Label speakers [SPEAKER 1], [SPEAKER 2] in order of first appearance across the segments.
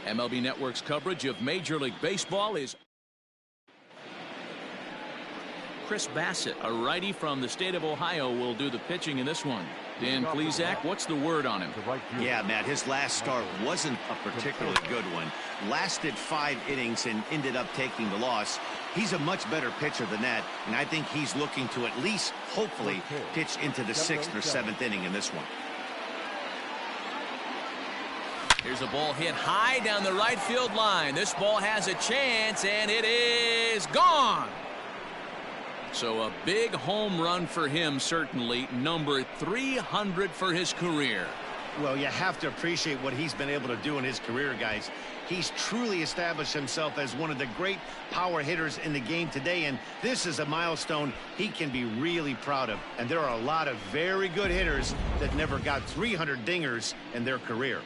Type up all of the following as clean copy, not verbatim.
[SPEAKER 1] MLB Network's coverage of Major League Baseball is Chris Bassett, a righty from the state of Ohio, will do the pitching in this one. Dan Plesac, what's the word on him?
[SPEAKER 2] Yeah, Matt, his last start wasn't a particularly good one. Lasted 5 innings and ended up taking the loss. He's a much better pitcher than that, and I think he's looking to at least, hopefully, pitch into the 6th or 7th inning in this one.
[SPEAKER 1] Here's a ball hit high down the right field line. This ball has a chance, and it is gone. So a big home run for him, certainly. Number 300 for his career.
[SPEAKER 2] Well, you have to appreciate what he's been able to do in his career, guys. He's truly established himself as one of the great power hitters in the game today, and this is a milestone he can be really proud of. And there are a lot of very good hitters that never got 300 dingers in their career.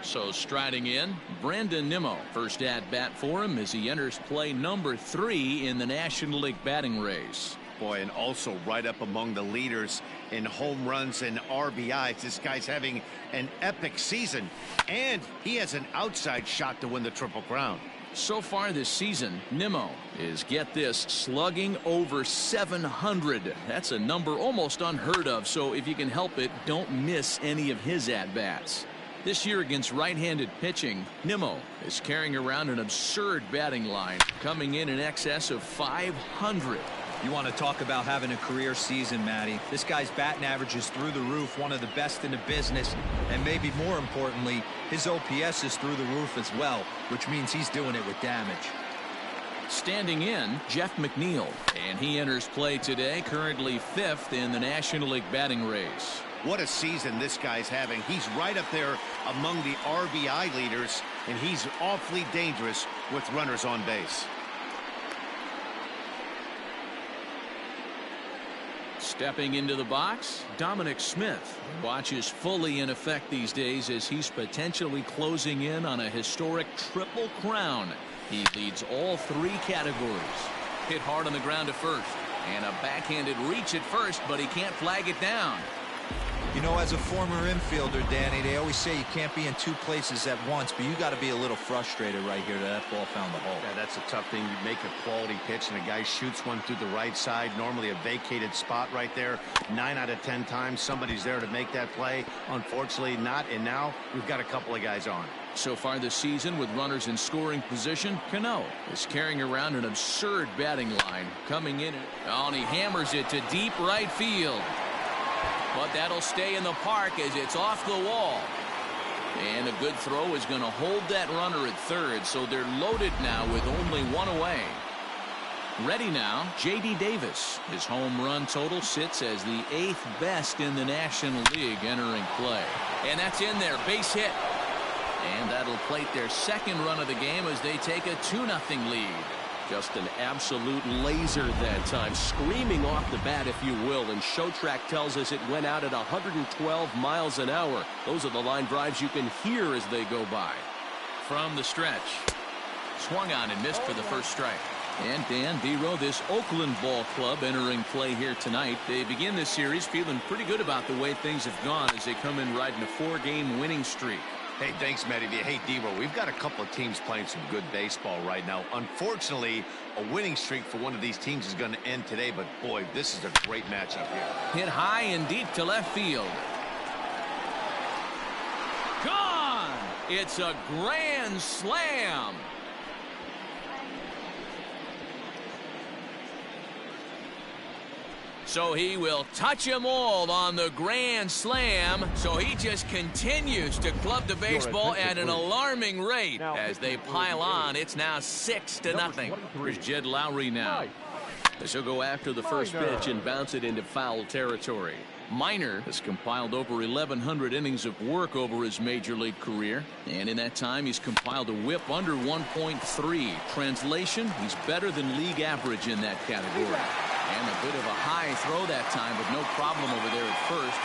[SPEAKER 1] So striding in, Brandon Nimmo. First at bat for him as he enters play number 3 in the National League batting race.
[SPEAKER 2] Boy, and also right up among the leaders in home runs and RBIs. This guy's having an epic season, and he has an outside shot to win the Triple Crown.
[SPEAKER 1] So far this season, Nimmo is, get this, slugging over 700. That's a number almost unheard of, so if you can help it, don't miss any of his at-bats. This year against right-handed pitching, Nimmo is carrying around an absurd batting line, coming in excess of 500.
[SPEAKER 3] You want to talk about having a career season, Matty. This guy's batting average is through the roof, one of the best in the business, and maybe more importantly, his OPS is through the roof as well, which means he's doing it with damage.
[SPEAKER 1] Standing in, Jeff McNeil, and he enters play today, currently 5th in the National League batting race.
[SPEAKER 2] What a season this guy's having. He's right up there among the RBI leaders, and he's awfully dangerous with runners on base.
[SPEAKER 1] Stepping into the box, Dominic Smith watches fully in effect these days as he's potentially closing in on a historic Triple Crown. He leads all 3 categories. Hit hard on the ground to first, and a backhanded reach at first, but he can't flag it down.
[SPEAKER 3] You know, as a former infielder, Danny, they always say you can't be in 2 places at once, but you got to be a little frustrated right here that ball found the hole.
[SPEAKER 2] Yeah, that's a tough thing. You make a quality pitch and a guy shoots one through the right side, normally a vacated spot right there. 9 out of 10 times somebody's there to make that play. Unfortunately not, and now we've got a couple of guys on.
[SPEAKER 1] So far this season, with runners in scoring position, Cano is carrying around an absurd batting line, coming in, and he hammers it to deep right field. But that'll stay in the park as it's off the wall. And a good throw is going to hold that runner at third, so they're loaded now with only 1 away. Ready now, J.D. Davis. His home run total sits as the 8th best in the National League entering play. And that's in there, base hit. And that'll plate their 2nd run of the game as they take a 2-0 lead. Just an absolute laser that time, screaming off the bat, if you will, and Showtrack tells us it went out at 112 miles an hour. Those are the line drives you can hear as they go by. From the stretch, swung on and missed for the first strike. And Dan Dero, this Oakland ball club entering play here tonight. They begin this series feeling pretty good about the way things have gone as they come in riding a 4-game winning streak.
[SPEAKER 2] Hey, thanks, Matty. Hey, Dero, we've got a couple of teams playing some good baseball right now. Unfortunately, a winning streak for one of these teams is going to end today, but boy, this is a great matchup here.
[SPEAKER 1] Hit high and deep to left field. Gone! It's a grand slam. So he will touch them all on the grand slam. So he just continues to club the baseball at an alarming rate. As they pile on, it's now 6-0. Here's Jed Lowry now. This will go after the first pitch and bounce it into foul territory. Minor has compiled over 1,100 innings of work over his major league career, and in that time he's compiled a whip under 1.3. Translation, he's better than league average in that category. And a bit of a high throw that time, but no problem over there at first.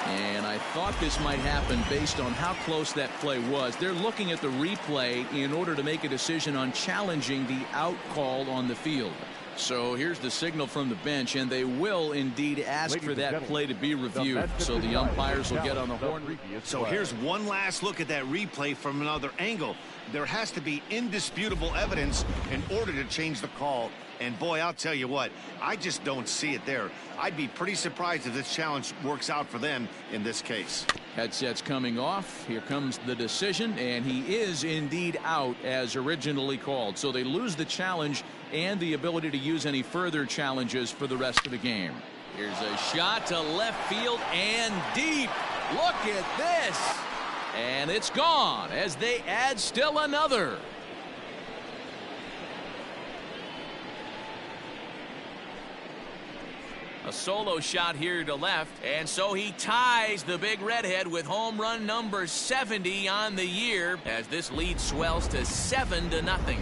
[SPEAKER 1] And I thought this might happen based on how close that play was. They're looking at the replay in order to make a decision on challenging the out call on the field. So here's the signal from the bench, and they will indeed ask for that play to be reviewed. So the umpires will get on the horn.
[SPEAKER 2] So here's one last look at that replay from another angle. There has to be indisputable evidence in order to change the call. And boy, I'll tell you what, I just don't see it there. I'd be pretty surprised if this challenge works out for them in this case.
[SPEAKER 1] Headsets coming off. Here comes the decision, and he is indeed out as originally called. So they lose the challenge and the ability to use any further challenges for the rest of the game. Here's a shot to left field and deep. Look at this. And it's gone as they add still another. A solo shot here to left, and so he ties the big redhead with home run number 70 on the year as this lead swells to 7-0.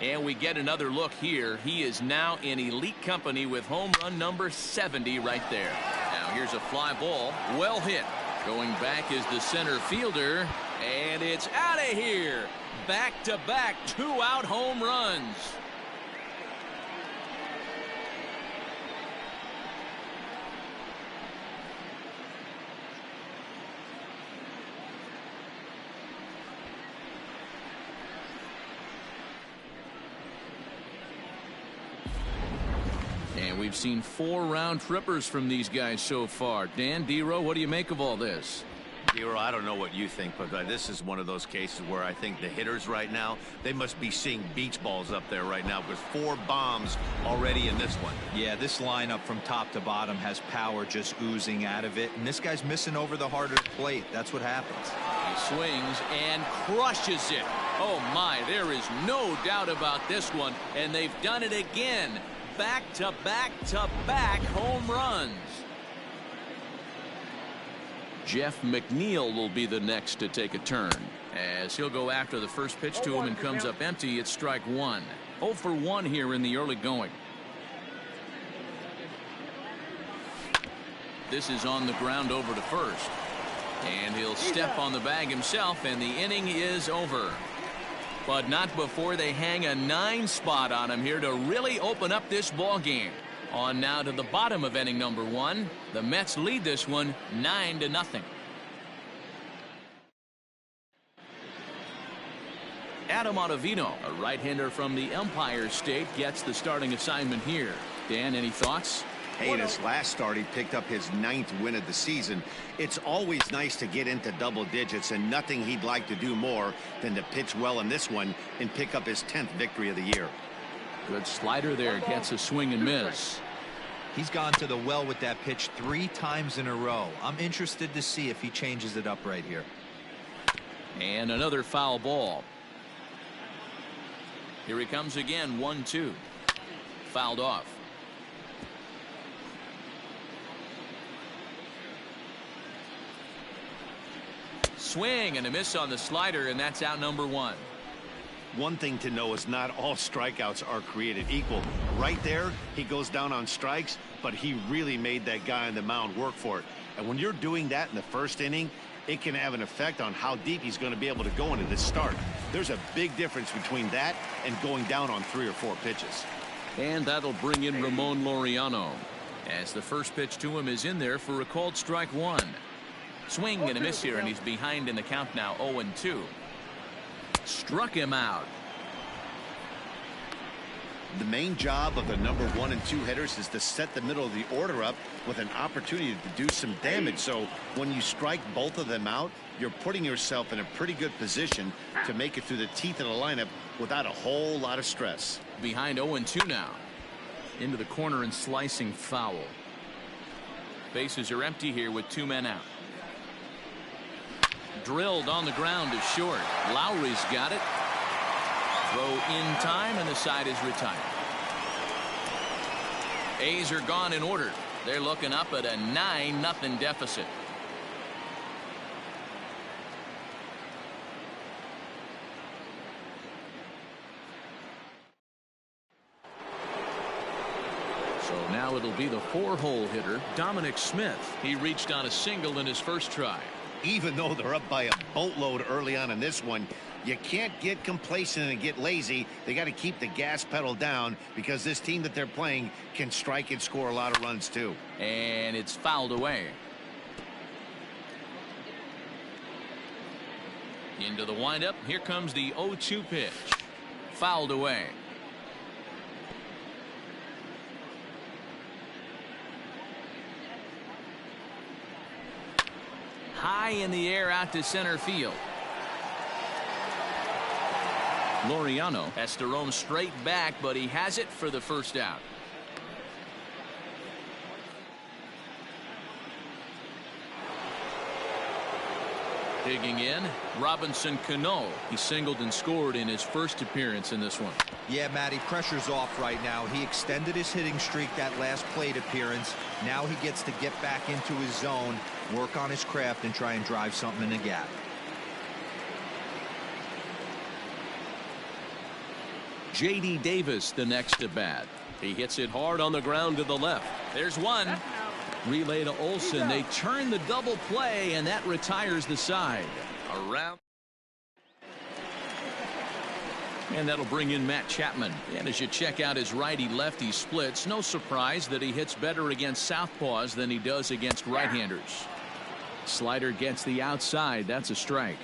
[SPEAKER 1] And we get another look here. He is now in elite company with home run number 70 right there. Now here's a fly ball, well hit. Going back is the center fielder, and it's out of here. Back-to-back 2-out home runs. And we've seen 4 round trippers from these guys so far. Dan, D-Row, what do you make of all this?
[SPEAKER 2] D-Row, I don't know what you think, but this is one of those cases where I think the hitters right now, they must be seeing beach balls up there right now because 4 bombs already in this one.
[SPEAKER 3] Yeah, this lineup from top to bottom has power just oozing out of it, and this guy's missing over the harder plate. That's what happens.
[SPEAKER 1] He swings and crushes it. Oh my, there is no doubt about this one, and they've done it again. Back-to-back-to-back home runs. Jeff McNeil will be the next to take a turn as he'll go after the first pitch to him and comes up empty. It's strike 1. 0 for 1 here in the early going. This is on the ground over to first, and he'll step on the bag himself, and the inning is over. But not before they hang a 9 spot on him here to really open up this ball game. On now to the bottom of inning number 1. The Mets lead this one 9-0. Adam Ottavino, a right-hander from the Empire State, gets the starting assignment here. Dan, any thoughts?
[SPEAKER 2] Hey, in his last start, he picked up his 9th win of the season. It's always nice to get into double digits, and nothing he'd like to do more than to pitch well in this one and pick up his 10th victory of the year.
[SPEAKER 1] Good slider there, gets a swing and miss.
[SPEAKER 3] He's gone to the well with that pitch 3 times in a row. I'm interested to see if he changes it up right here.
[SPEAKER 1] And another foul ball. Here he comes again, 1-2. Fouled off. Swing and a miss on the slider, and that's out number 1.
[SPEAKER 2] One thing to know is not all strikeouts are created equal. Right there, he goes down on strikes, but he really made that guy on the mound work for it. And when you're doing that in the first inning, it can have an effect on how deep he's going to be able to go into this start. There's a big difference between that and going down on 3 or 4 pitches.
[SPEAKER 1] And that'll bring in Ramon Laureano as the first pitch to him is in there for a called strike 1. Swing and a miss here, and he's behind in the count now, 0-2. Struck him out.
[SPEAKER 2] The main job of the number 1 and 2 hitters is to set the middle of the order up with an opportunity to do some damage. So when you strike both of them out, you're putting yourself in a pretty good position to make it through the teeth of the lineup without a whole lot of stress.
[SPEAKER 1] Behind 0-2 now. Into the corner and slicing foul. Bases are empty here with 2 men out. Drilled on the ground to short. Lowry's got it. Throw in time, and the side is retired. A's are gone in order. They're looking up at a 9-0 deficit. So now it'll be the 4-hole hitter, Dominic Smith. He reached on a single in his first try.
[SPEAKER 2] Even though they're up by a boatload early on in this one, you can't get complacent and get lazy. They got to keep the gas pedal down because this team that they're playing can strike and score a lot of runs too.
[SPEAKER 1] And it's fouled away. Into the windup. Here comes the 0-2 pitch. Fouled away. High in the air out to center field. Laureano has to roam straight back, but he has it for the first out. Digging in, Robinson Cano. He singled and scored in his first appearance in this one.
[SPEAKER 3] Yeah, Matty, pressure's off right now. He extended his hitting streak that last plate appearance. Now he gets to get back into his zone, work on his craft, and try and drive something in the gap.
[SPEAKER 1] J.D. Davis the next at bat. He hits it hard on the ground to the left. There's one. Relay to Olsen. They turn the double play, and that retires the side. Around. And that'll bring in Matt Chapman. And as you check out his righty-lefty splits, no surprise that he hits better against southpaws than he does against right-handers. Slider gets the outside. That's a strike.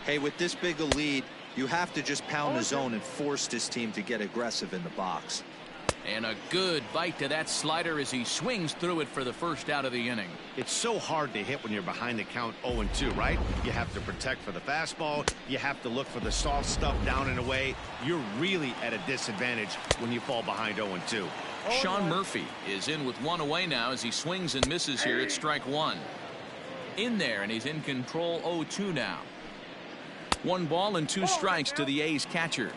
[SPEAKER 3] Hey, with this big a lead, you have to just pound the zone and force this team to get aggressive in the box.
[SPEAKER 1] And a good bite to that slider as he swings through it for the first out of the inning.
[SPEAKER 2] It's so hard to hit when you're behind the count 0-2, right? You have to protect for the fastball. You have to look for the soft stuff down and away. You're really at a disadvantage when you fall behind 0-2.
[SPEAKER 1] Sean Murphy is in with one away now as he swings and misses here at strike one. In there, and he's in control 0-2 now. 1 ball and 2 strikes to the A's catcher.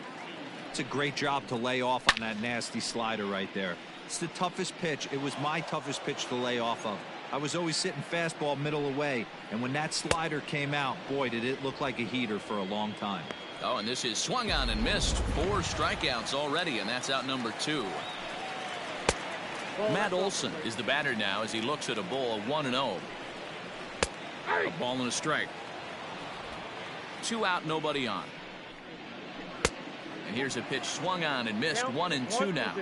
[SPEAKER 3] It's a great job to lay off on that nasty slider right there. It's the toughest pitch. It was my toughest pitch to lay off of. I was always sitting fastball middle away, and when that slider came out, boy, did it look like a heater for a long time.
[SPEAKER 1] Oh, and this is swung on and missed. 4 strikeouts already, and that's out number 2. Matt Olson is the batter now as he looks at a ball of 1-0. A ball and a strike. 2 out, nobody on. And here's a pitch swung on and missed. 1-2 now.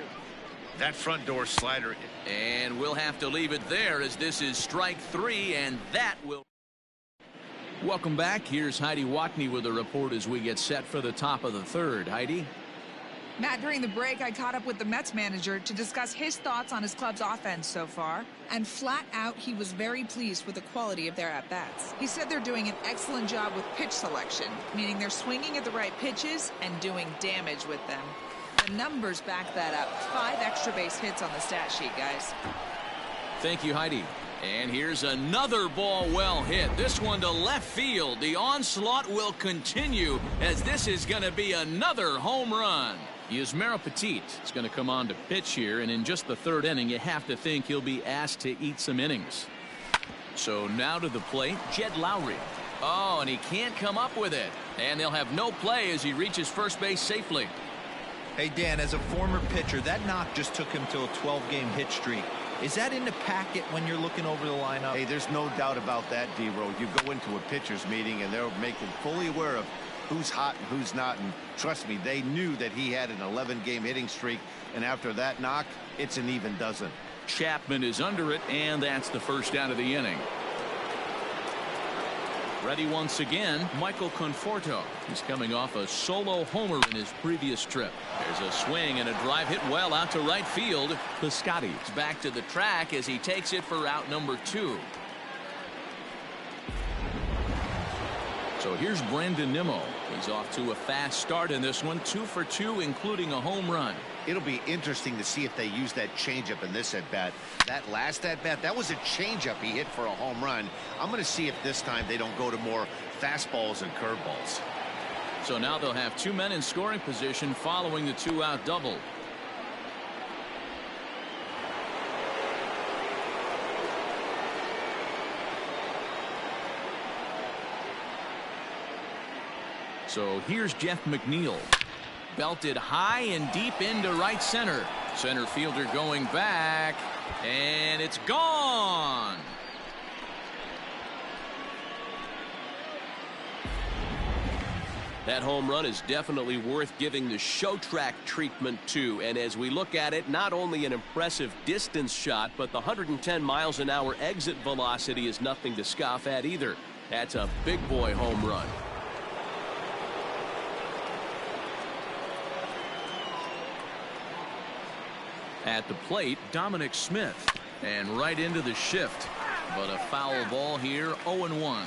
[SPEAKER 2] That front door slider.
[SPEAKER 1] And we'll have to leave it there as this is strike 3, and that will. Welcome back. Here's Heidi Watney with a report as we get set for the top of the third. Heidi.
[SPEAKER 4] Matt, during the break, I caught up with the Mets manager to discuss his thoughts on his club's offense so far. And flat out, he was very pleased with the quality of their at-bats. He said they're doing an excellent job with pitch selection, meaning they're swinging at the right pitches and doing damage with them. The numbers back that up. 5 extra base hits on the stat sheet, guys.
[SPEAKER 1] Thank you, Heidi. And here's another ball well hit. This one to left field. The onslaught will continue as this is going to be another home run. Yusmeiro Petit is going to come on to pitch here, and in just the 3rd inning, you have to think he'll be asked to eat some innings. So now to the plate, Jed Lowry. Oh, and he can't come up with it. And they'll have no play as he reaches first base safely.
[SPEAKER 3] Hey, Dan, as a former pitcher, that knock just took him to a 12-game hit streak. Is that in the packet when you're looking over the lineup?
[SPEAKER 2] Hey, there's no doubt about that, D-Row. You go into a pitcher's meeting, and they're making fully aware of who's hot and who's not, and trust me, they knew that he had an 11-game hitting streak, and after that knock, it's an even dozen.
[SPEAKER 1] Chapman is under it, and that's the first out of the inning. Ready once again, Michael Conforto. He's coming off a solo homer in his previous trip. There's a swing and a drive hit well out to right field. Piscotty is back to the track as he takes it for out number 2. So here's Brandon Nimmo. He's off to a fast start in this one. 2 for 2, including a home run.
[SPEAKER 2] It'll be interesting to see if they use that changeup in this at-bat. That last at-bat, that was a changeup he hit for a home run. I'm going to see if this time they don't go to more fastballs and curveballs.
[SPEAKER 1] So now they'll have 2 men in scoring position following the 2-out double. So here's Jeff McNeil. Belted high and deep into right center. Center fielder going back, and it's gone.
[SPEAKER 5] That home run is definitely worth giving the show track treatment to. And as we look at it, not only an impressive distance shot, but the 110 miles an hour exit velocity is nothing to scoff at either. That's a big boy home run.
[SPEAKER 1] At the plate, Dominic Smith. And right into the shift. But a foul ball here, 0-1.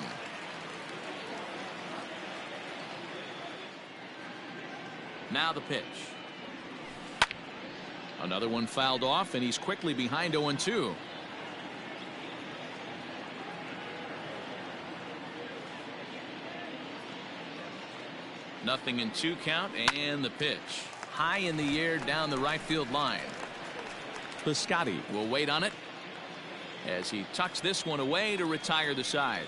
[SPEAKER 1] Now the pitch. Another one fouled off, and he's quickly behind 0-2. Nothing in 2 count, and the pitch. High in the air down the right field line. Piscotty will wait on it as he tucks this one away to retire the side.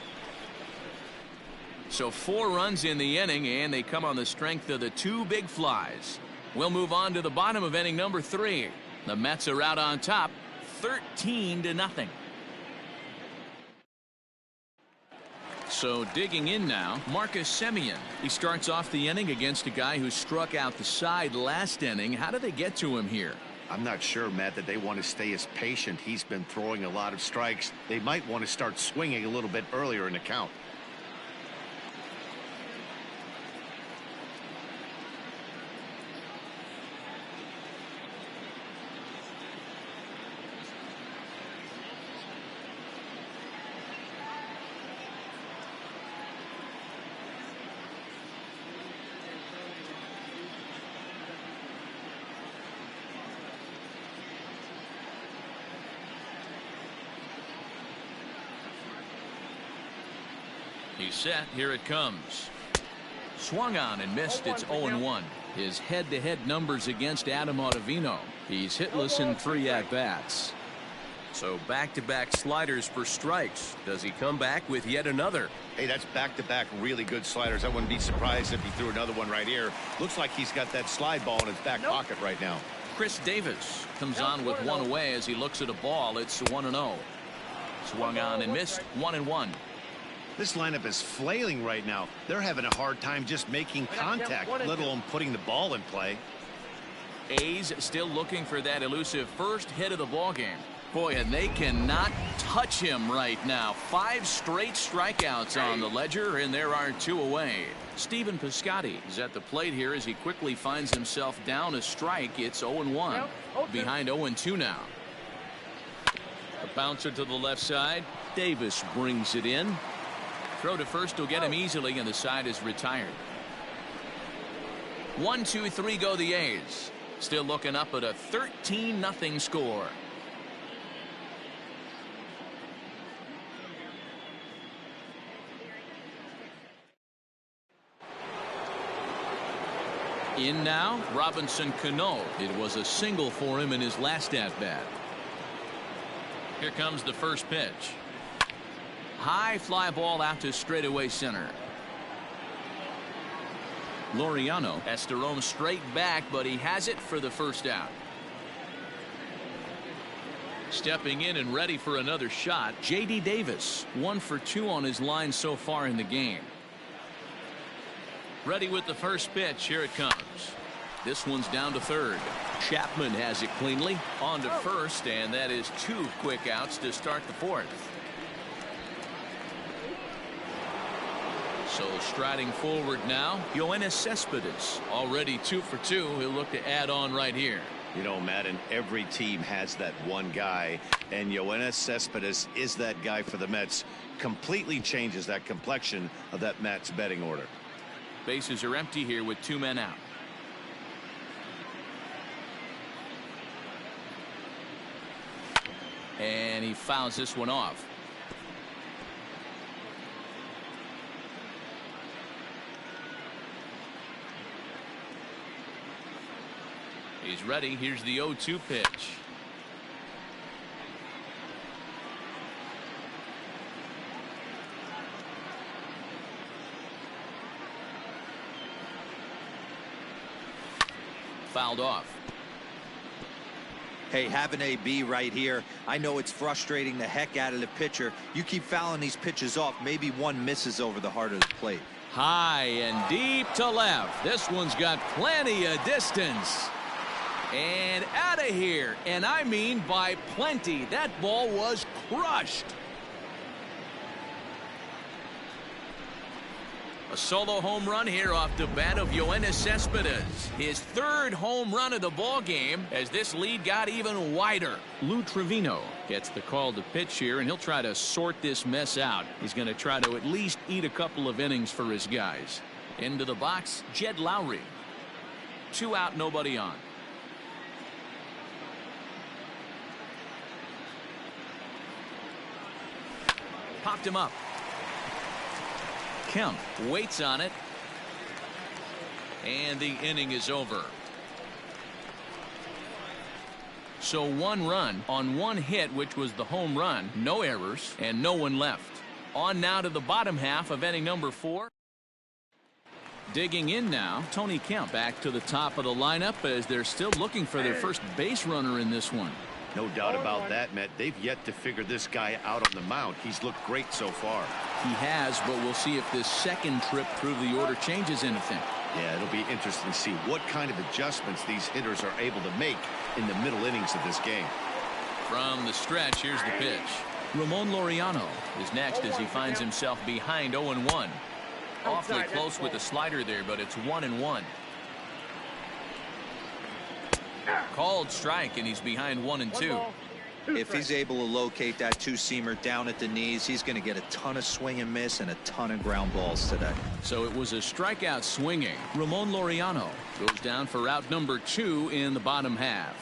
[SPEAKER 1] So 4 runs in the inning, and they come on the strength of the 2 big flies. We'll move on to the bottom of inning number 3. The Mets are out on top, 13-0. So digging in now, Marcus Semien. He starts off the inning against a guy who struck out the side last inning. How do they get to him here?
[SPEAKER 2] I'm not sure, Matt, that they want to stay as patient. He's been throwing a lot of strikes. They might want to start swinging a little bit earlier in the count.
[SPEAKER 1] He's set. Here it comes. Swung on and missed. It's 0-1. His head-to-head numbers against Adam Ottavino. He's hitless in 3 at-bats.
[SPEAKER 5] So back-to-back sliders for strikes. Does he come back with yet another?
[SPEAKER 2] Hey, that's back-to-back really good sliders. I wouldn't be surprised if he threw another one right here. Looks like he's got that slide ball in his back pocket right now.
[SPEAKER 1] Chris Davis comes on with 1 away as he looks at a ball. It's 1-0. Swung on and missed. 1-1.
[SPEAKER 2] This lineup is flailing right now. They're having a hard time just making contact, let alone putting the ball in play.
[SPEAKER 1] A's still looking for that elusive first hit of the ball game. Boy, and they cannot touch him right now. 5 straight strikeouts on the ledger, and there are 2 away. Stephen Piscotty is at the plate here as he quickly finds himself down a strike. It's 0-1. Behind 0-2 now. A bouncer to the left side. Davis brings it in. Throw to first will get him easily, and the side is retired. 1-2-3 go the A's. Still looking up at a 13-0 score. In now, Robinson Cano. It was a single for him in his last at-bat. Here comes the first pitch. High fly ball out to straightaway center. Laureano has to roam straight back, but he has it for the first out. Stepping in and ready for another shot, J.D. Davis. 1 for 2 on his line so far in the game. Ready with the first pitch. Here it comes. This one's down to third. Chapman has it cleanly. On to first, and that is 2 quick outs to start the 4th. So striding forward now, Yoenis Cespedes. Already 2 for 2. He'll look to add on right here.
[SPEAKER 2] You know, Matt, and every team has that one guy, and Yoenis Cespedes is that guy for the Mets. Completely changes that complexion of that Mets betting order.
[SPEAKER 1] Bases are empty here with 2 men out. And he fouls this one off. He's ready. Here's the 0-2 pitch. fouled off.
[SPEAKER 3] Hey, have an AB right here. I know it's frustrating the heck out of the pitcher. You keep fouling these pitches off, maybe one misses over the heart of the plate.
[SPEAKER 1] High and deep to left. This one's got plenty of distance. And out of here. And I mean by plenty. That ball was crushed. A solo home run here off the bat of Yoenis Cespedes. His third home run of the ball game as this lead got even wider. Lou Trevino gets the call to pitch here, and he'll try to sort this mess out. He's going to try to at least eat a couple of innings for his guys. Into the box, Jed Lowry. 2 out, nobody on. Popped him up. Kemp waits on it, and the inning is over. So 1 run on 1 hit, which was the home run, no errors, and no one left. On now to the bottom half of inning number 4. Digging in now, Tony Kemp back to the top of the lineup as they're still looking for their first base runner in this one.
[SPEAKER 2] No doubt about that, Matt. They've yet to figure this guy out on the mound. He's looked great so far.
[SPEAKER 1] He has, but we'll see if this second trip through the order changes anything.
[SPEAKER 2] Yeah, it'll be interesting to see what kind of adjustments these hitters are able to make in the middle innings of this game.
[SPEAKER 1] From the stretch, here's the pitch. Ramon Laureano is next as he finds himself behind 0-1. Awfully close with the slider there, but it's 1-1. Called strike, and he's behind 1-2.
[SPEAKER 3] If he's able to locate that 2-seamer down at the knees, he's going to get a ton of swing and miss and a ton of ground balls today.
[SPEAKER 1] So it was a strikeout swinging. Ramon Laureano goes down for out number 2 in the bottom half.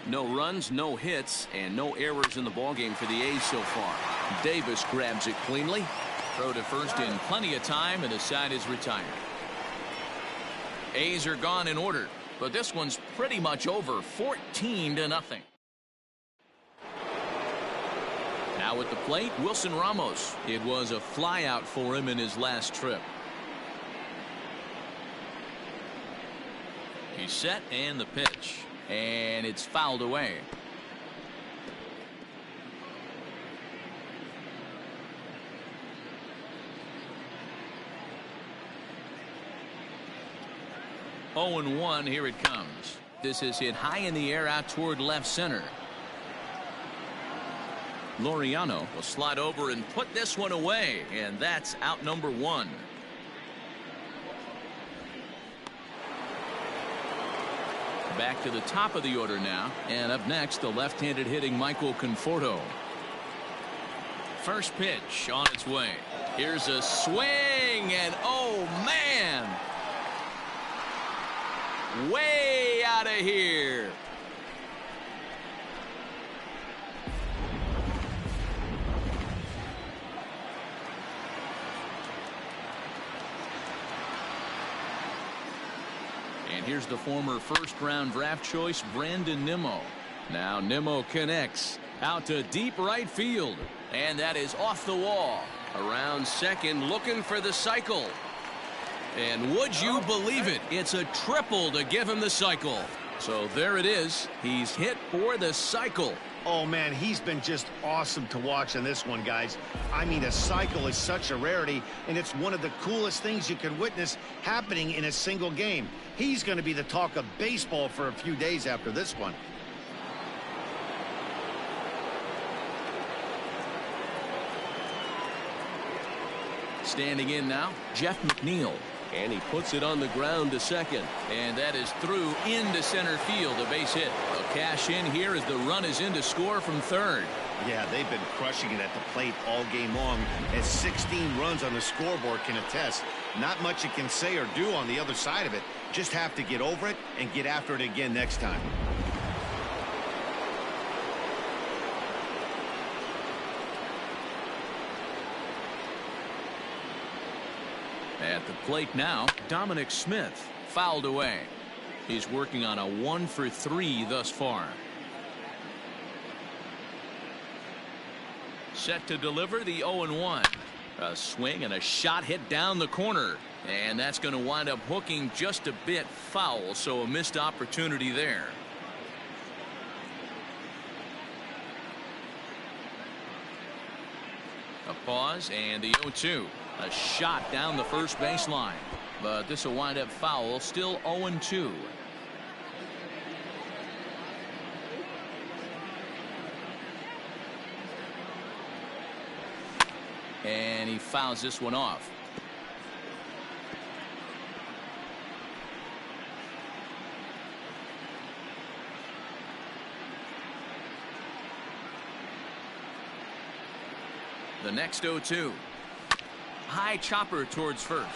[SPEAKER 1] No runs, no hits, and no errors in the ballgame for the A's so far. Davis grabs it cleanly. Throw to first in plenty of time, and the side is retired. A's are gone in order, but this one's pretty much over, 14-0. Now at the plate, Wilson Ramos. It was a flyout for him in his last trip. He's set, and the pitch, and it's fouled away. Oh, and 1, here it comes. This is hit high in the air out toward left center. Laureano will slide over and put this one away, and that's out number 1. Back to the top of the order now, and up next, the left-handed hitting Michael Conforto. First pitch on its way. Here's a swing, and oh man, way out of here. And here's the former first-round draft choice, Brandon Nimmo. Now Nimmo connects out to deep right field, and that is off the wall. Around second, looking for the cycle. And would you believe it? It's a triple to give him the cycle. So there it is. He's hit for the cycle.
[SPEAKER 2] Oh, man, he's been just awesome to watch in this one, guys. I mean, a cycle is such a rarity, and it's one of the coolest things you can witness happening in a single game. He's going to be the talk of baseball for a few days after this one.
[SPEAKER 1] Standing in now, Jeff McNeil.
[SPEAKER 5] And he puts it on the ground to second.
[SPEAKER 1] And that is through into center field, a base hit. A cash in here as the run is in to score from third.
[SPEAKER 2] Yeah, they've been crushing it at the plate all game long, as 16 runs on the scoreboard can attest. Not much you can say or do on the other side of it. Just have to get over it and get after it again next time.
[SPEAKER 1] At the plate now, Dominic Smith fouled away. He's working on a 1-for-3 thus far. Set to deliver the 0-1. A swing and a shot hit down the corner. And that's going to wind up hooking just a bit foul, so a missed opportunity there. A pause and the 0-2. A shot down the first baseline. But this will wind up foul, still 0-2. And he fouls this one off. The next 0-2. High chopper towards first.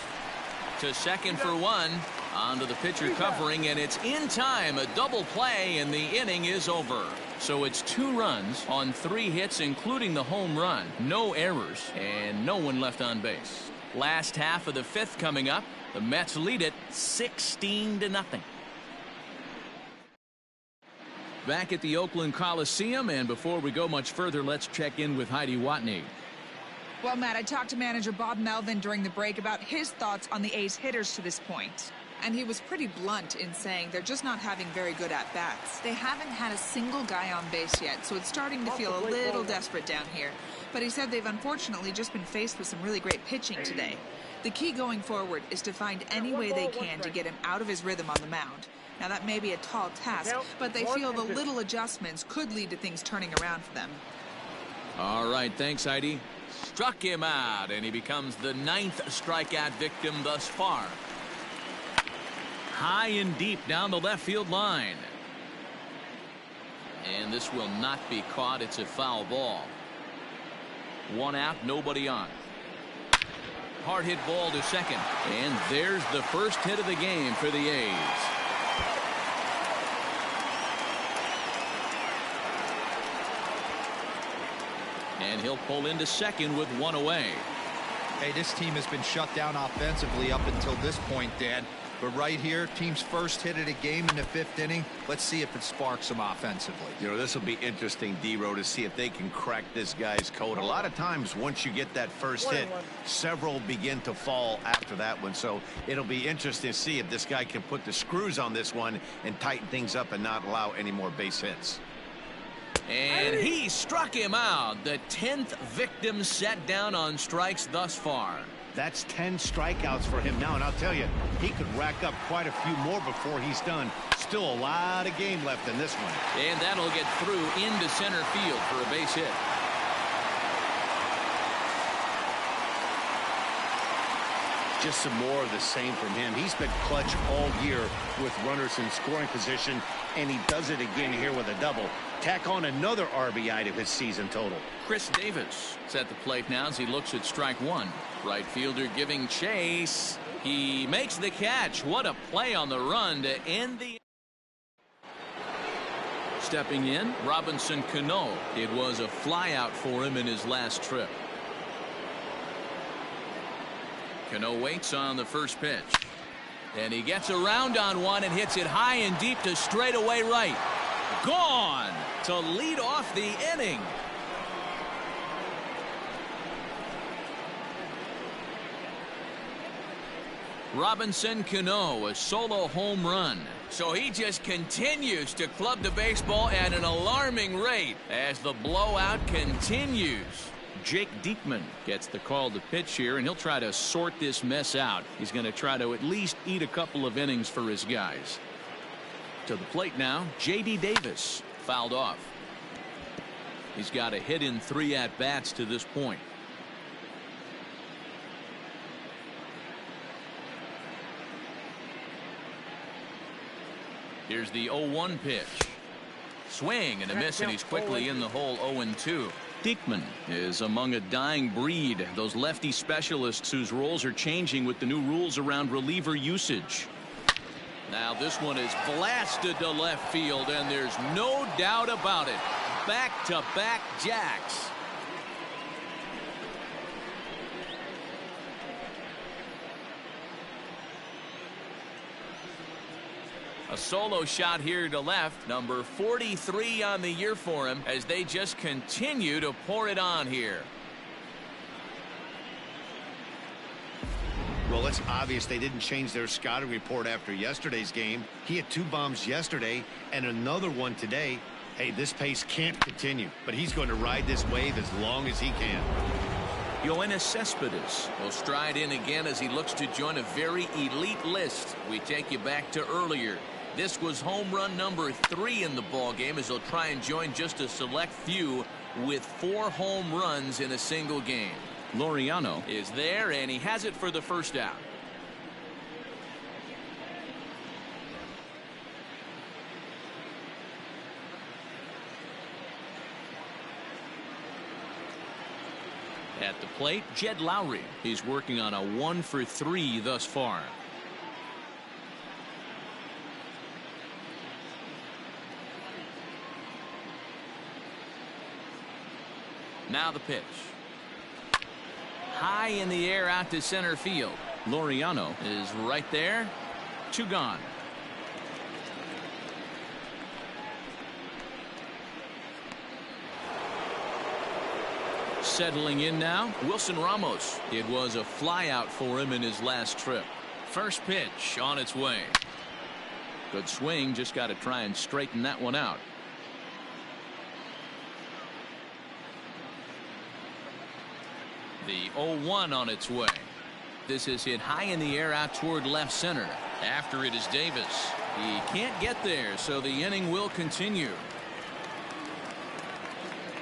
[SPEAKER 1] To second for one. Onto the pitcher covering, and it's in time. A double play, and the inning is over. So it's 2 runs on 3 hits, including the home run. No errors, and no one left on base. Last half of the 5th coming up. The Mets lead it 16-0. Back at the Oakland Coliseum, and before we go much further, let's check in with Heidi Watney.
[SPEAKER 4] Well, Matt, I talked to manager Bob Melvin during the break about his thoughts on the A's hitters to this point. And he was pretty blunt in saying they're just not having very good at-bats. They haven't had a single guy on base yet, so it's starting to feel a little desperate down here. But he said they've unfortunately just been faced with some really great pitching today. The key going forward is to find any way they can to get him out of his rhythm on the mound. Now, that may be a tall task, but they feel the little adjustments could lead to things turning around for them.
[SPEAKER 1] All right, thanks, Heidi. Struck him out, and he becomes the 9th strikeout victim thus far. High and deep down the left field line. And this will not be caught. It's a foul ball. 1 out, nobody on. Hard hit ball to second. And there's the first hit of the game for the A's. And he'll pull into second with 1 away.
[SPEAKER 3] Hey, this team has been shut down offensively up until this point, Dan. But right here, team's first hit of the game in the 5th inning. Let's see if it sparks them offensively.
[SPEAKER 2] You know, this will be interesting, D-Row, to see if they can crack this guy's code. A lot of times, once you get that first hit, several begin to fall after that one. So it'll be interesting to see if this guy can put the screws on this one and tighten things up and not allow any more base hits.
[SPEAKER 1] And he struck him out. The 10th victim set down on strikes thus far.
[SPEAKER 2] That's 10 strikeouts for him now, and I'll tell you, he could rack up quite a few more before he's done. Still a lot of game left in this one.
[SPEAKER 1] And that'll get through into center field for a base hit.
[SPEAKER 2] Just some more of the same from him. He's been clutch all year with runners in scoring position, and he does it again here with a double. Tack on another RBI to his season total.
[SPEAKER 1] Chris Davis is at the plate now as he looks at strike 1. Right fielder giving chase. He makes the catch. What a play on the run to end the. Stepping in, Robinson Cano. It was a flyout for him in his last trip. Cano waits on the first pitch. And he gets around on one and hits it high and deep to straightaway right. Gone to lead off the inning. Robinson Cano, a solo home run. So he just continues to club the baseball at an alarming rate as the blowout continues. Jake Diekman gets the call to pitch here, and he'll try to sort this mess out. He's going to try to at least eat a couple of innings for his guys. To the plate now, J.D. Davis fouled off. He's got a hit in 3 at-bats to this point. Here's the 0-1 pitch. Swing and a miss, and he's quickly in the hole. 0-2. Diekman is among a dying breed, those lefty specialists whose roles are changing with the new rules around reliever usage. Now this one is blasted to left field, and there's no doubt about it. Back-to-back jacks. A solo shot here to left, number 43 on the year for him, as they just continue to pour it on here.
[SPEAKER 2] Well, it's obvious they didn't change their scouting report after yesterday's game. He had 2 bombs yesterday and another one today. Hey, this pace can't continue, but he's going to ride this wave as long as he can.
[SPEAKER 1] Yoenis Cespedes will stride in again as he looks to join a very elite list. We take you back to earlier. This was home run number 3 in the ball game as he'll try and join just a select few with 4 home runs in a single game. Laureano is there, and he has it for the first out. At the plate, Jed Lowry. He's working on a 1-for-3 thus far. Now the pitch. High in the air out to center field. Laureano is right there. 2 gone. Settling in now, Wilson Ramos. It was a flyout for him in his last trip. First pitch on its way. Good swing, just got to try and straighten that one out. The 0-1 on its way. This is hit high in the air out toward left center. After it is Davis. He can't get there, so the inning will continue.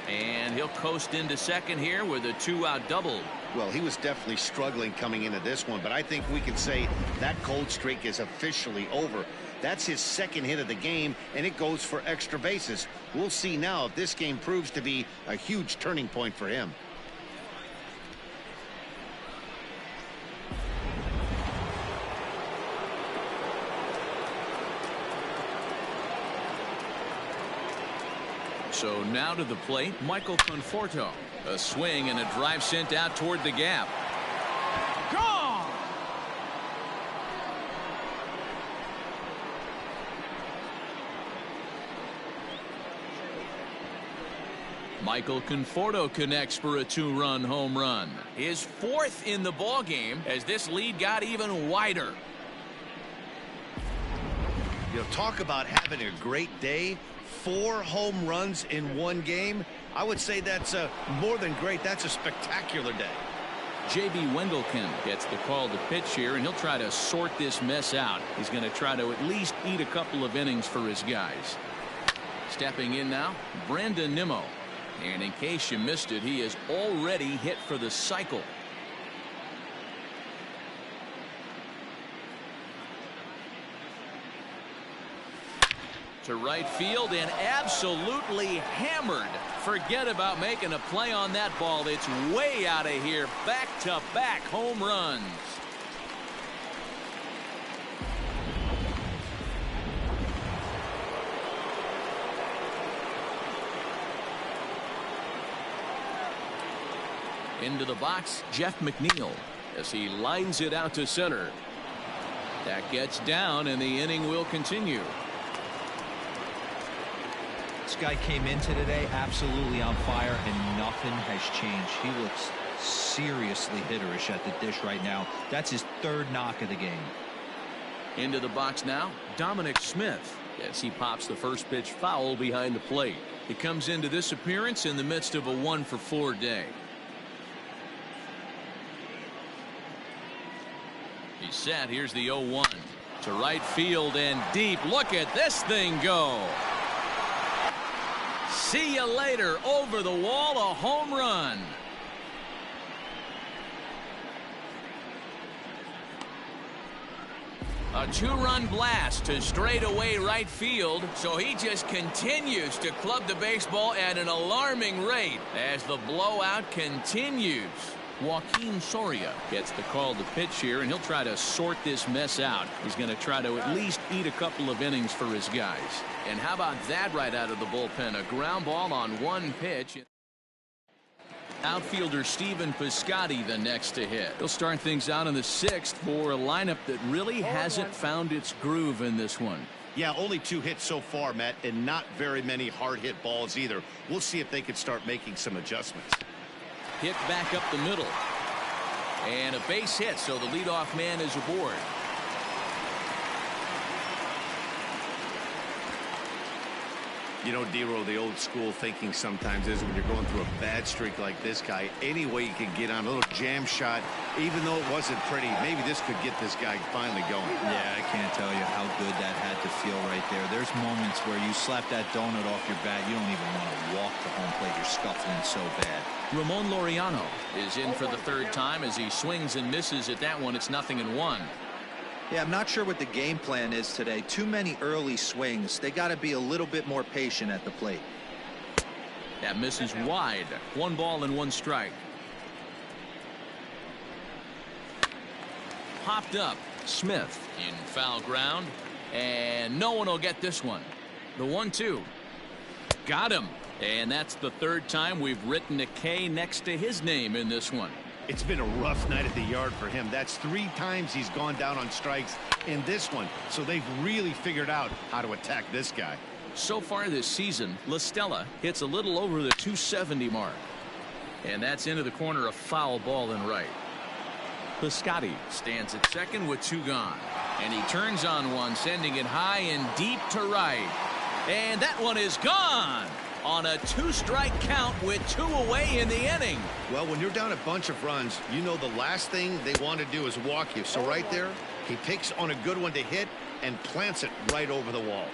[SPEAKER 1] And he'll coast into second here with a 2-out double.
[SPEAKER 2] Well, he was definitely struggling coming into this one, but I think we can say that cold streak is officially over. That's his second hit of the game, and it goes for extra bases. We'll see now if this game proves to be a huge turning point for him.
[SPEAKER 1] So now to the plate, Michael Conforto. A swing and a drive sent out toward the gap. Gone! Michael Conforto connects for a 2-run home run. His 4th in the ballgame as this lead got even wider.
[SPEAKER 2] You know, talk about having a great day. 4 home runs in one game. I would say that's more than great. That's a spectacular day.
[SPEAKER 1] J.B. Wendelken gets the call to pitch here, and he'll try to sort this mess out. He's going to try to at least eat a couple of innings for his guys. Stepping in now, Brandon Nimmo. And in case you missed it, he is already hit for the cycle. To right field and absolutely hammered. Forget about making a play on that ball. It's way out of here. Back-to-back home runs. Into the box, Jeff McNeil as he lines it out to center. That gets down, and the inning will continue.
[SPEAKER 3] This guy came into today absolutely on fire, and nothing has changed. He looks seriously hitterish at the dish right now. That's his 3rd knock of the game.
[SPEAKER 1] Into the box now, Dominic Smith as he pops the first pitch foul behind the plate. He comes into this appearance in the midst of a 1-for-4 day. He's set. Here's the 0-1 to right field and deep. Look at this thing go. See you later. Over the wall, a home run. A 2-run blast to straightaway right field. So he just continues to club the baseball at an alarming rate as the blowout continues. Joaquin Soria gets the call to pitch here, and he'll try to sort this mess out. He's going to try to at least eat a couple of innings for his guys. And how about that right out of the bullpen? A ground ball on 1 pitch. Outfielder Stephen Piscotty the next to hit. He'll start things out in the 6th for a lineup that really hasn't found its groove in this one.
[SPEAKER 2] Yeah, only 2 hits so far, Matt, and not very many hard hit balls either. We'll see if they can start making some adjustments.
[SPEAKER 1] Hit back up the middle. And a base hit, so the leadoff man is aboard.
[SPEAKER 2] You know, Dero, the old school thinking sometimes is when you're going through a bad streak like this guy, any way you can get on a little jam shot, even though it wasn't pretty, maybe this could get this guy finally going.
[SPEAKER 3] Yeah, I can't tell you how good that had to feel right there. There's moments where you slap that donut off your bat, you don't even want to walk to home plate. You're scuffling so bad.
[SPEAKER 1] Ramon Laureano is in for the third time as he swings and misses at that one. It's 0-1.
[SPEAKER 3] Yeah, I'm not sure what the game plan is today. Too many early swings. They got to be a little bit more patient at the plate.
[SPEAKER 1] That misses wide. 1 ball and 1 strike. Popped up. Smith in foul ground. And no one will get this one. The 1-2. Got him. And that's the third time we've written a K next to his name in this one.
[SPEAKER 2] It's been a rough night at the yard for him. That's 3 times he's gone down on strikes in this one. So they've really figured out how to attack this guy.
[SPEAKER 1] So far this season, La Stella hits a little over the 270 mark. And that's into the corner, a foul ball and right. Piscotty stands at second with 2 gone. And he turns on one, sending it high and deep to right. And that one is gone on a 2-strike count with 2 away in the inning.
[SPEAKER 2] Well, when you're down a bunch of runs, you know the last thing they want to do is walk you. So right there, he picks on a good one to hit and plants it right over the wall.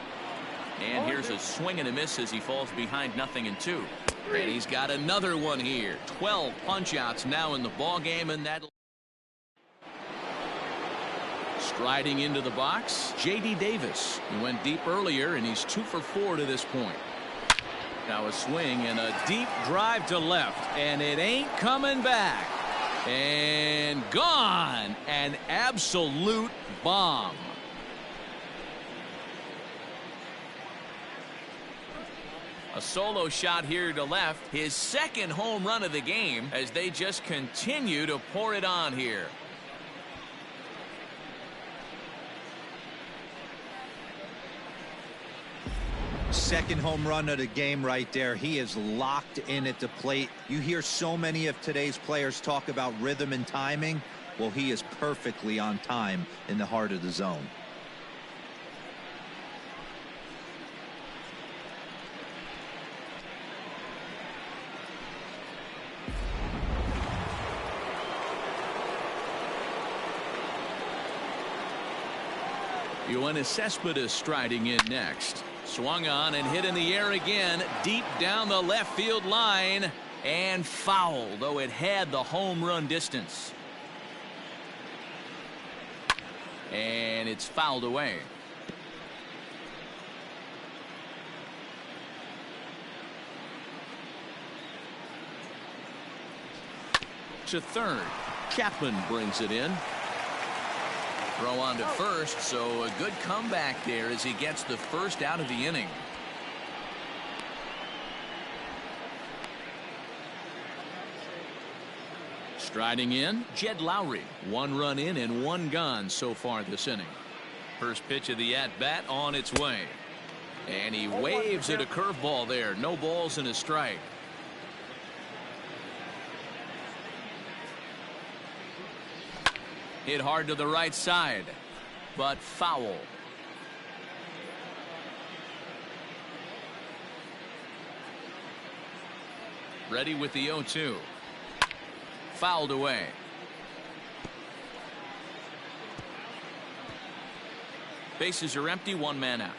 [SPEAKER 1] And here's a swing and a miss as he falls behind 0-2. And he's got another one here. 12 punch-outs now in the ball game, and that. Striding into the box, J.D. Davis. He went deep earlier, and he's 2 for 4 to this point. Now a swing and a deep drive to left, and it ain't coming back. And gone. An absolute bomb. A solo shot here to left. His second home run of the game as they just continue to pour it on here.
[SPEAKER 3] Second home run of the game right there. He is locked in at the plate. You hear so many of today's players talk about rhythm and timing. Well, he is perfectly on time in the heart of the zone.
[SPEAKER 1] Yoenis Cespedes striding in next. Swung on and hit in the air again, deep down the left field line, and foul, though it had the home run distance. And it's fouled away. To third. Chapman brings it in. Throw on to first, so a good comeback there as he gets the first out of the inning. Striding in, Jed Lowry. 1 run in and 1 gone so far this inning. First pitch of the at-bat on its way. And he waves at a curveball there. No balls and a strike. Hit hard to the right side, but foul. Ready with the 0-2. Fouled away. Bases are empty, 1 man out.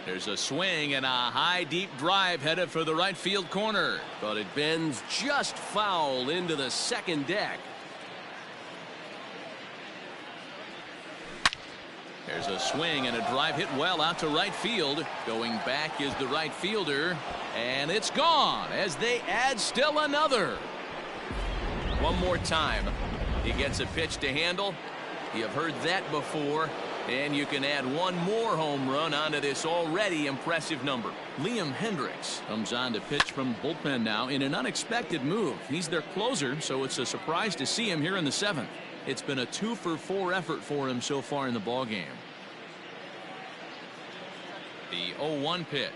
[SPEAKER 1] There's a swing and a high deep drive headed for the right field corner, but it bends just foul into the second deck. There's a swing and a drive hit well out to right field. Going back is the right fielder, and it's gone as they add still another. One more time. He gets a pitch to handle. You've heard that before. And you can add 1 more home run onto this already impressive number. Liam Hendricks comes on to pitch from the bullpen now in an unexpected move. He's their closer, so it's a surprise to see him here in the 7th. It's been a 2 for 4 effort for him so far in the ballgame. The 0-1 pitch.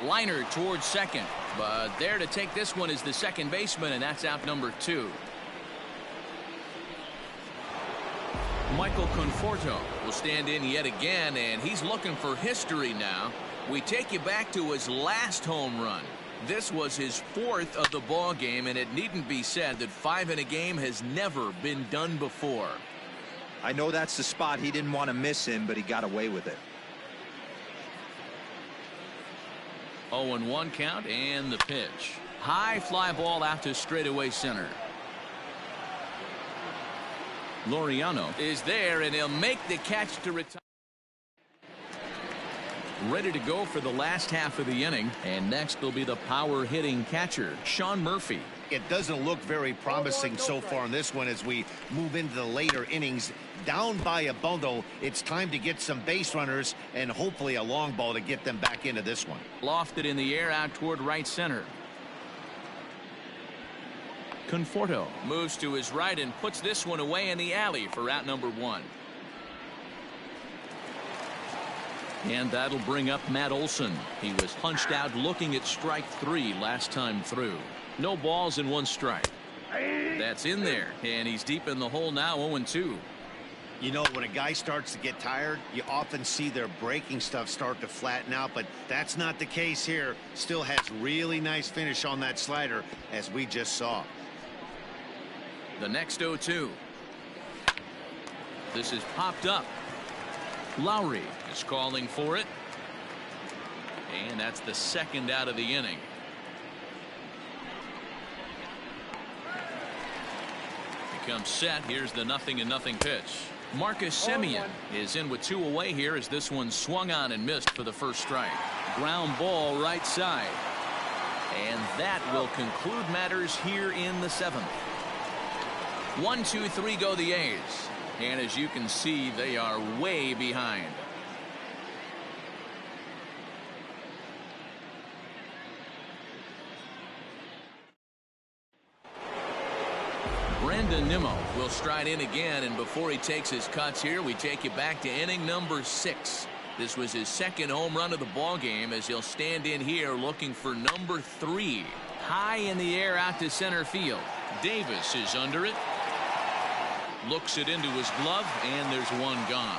[SPEAKER 1] Liner towards second, but there to take this one is the second baseman, and that's out number 2. Michael Conforto will stand in yet again, and he's looking for history now. We take you back to his last home run. This was his 4th of the ball game, and it needn't be said that 5 in a game has never been done before.
[SPEAKER 3] I know that's the spot he didn't want to miss in, but he got away with it.
[SPEAKER 1] 0-1 count, and the pitch. High fly ball out to straightaway center. Laureano is there, and he'll make the catch to retire. Ready to go for the last half of the inning, and next will be the power hitting catcher, Sean Murphy.
[SPEAKER 2] It doesn't look very promising so far in this one as we move into the later innings. Down by a bundle, it's time to get some base runners and hopefully a long ball to get them back into this one.
[SPEAKER 1] Lofted in the air out toward right center. Conforto moves to his right and puts this one away in the alley for out number 1. And that'll bring up Matt Olson. He was hunched out looking at strike 3 last time through. No balls and 1 strike. That's in there, and he's deep in the hole now, 0-2.
[SPEAKER 2] You know, when a guy starts to get tired, you often see their breaking stuff start to flatten out, but that's not the case here. Still has really nice finish on that slider, as we just saw.
[SPEAKER 1] The next 0-2. This is popped up. Lowry is calling for it. And that's the second out of the inning. Comes set. Here's the 0-0 pitch. Marcus Semien is in with 2 away here as this one swung on and missed for the first strike. Ground ball right side. And that will conclude matters here in the 7th. 1-2-3 go the A's. And as you can see, they are way behind. Brandon Nimmo will stride in again, and before he takes his cuts here, we take you back to inning number 6. This was his second home run of the ball game as he'll stand in here looking for number 3. High in the air out to center field. Davis is under it. Looks it into his glove, and there's one gone.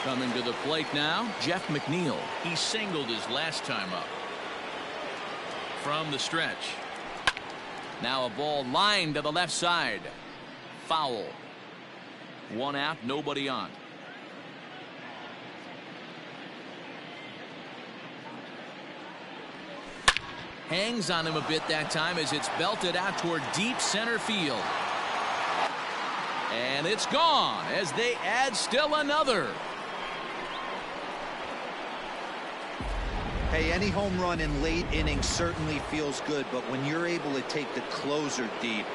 [SPEAKER 1] Coming to the plate now, Jeff McNeil. He singled his last time up. From the stretch. Now a ball lined to the left side. Foul. 1 out, nobody on. Hangs on him a bit that time as it's belted out toward deep center field. And it's gone as they add still another.
[SPEAKER 3] Hey, any home run in late innings certainly feels good, but when you're able to take the closer deep,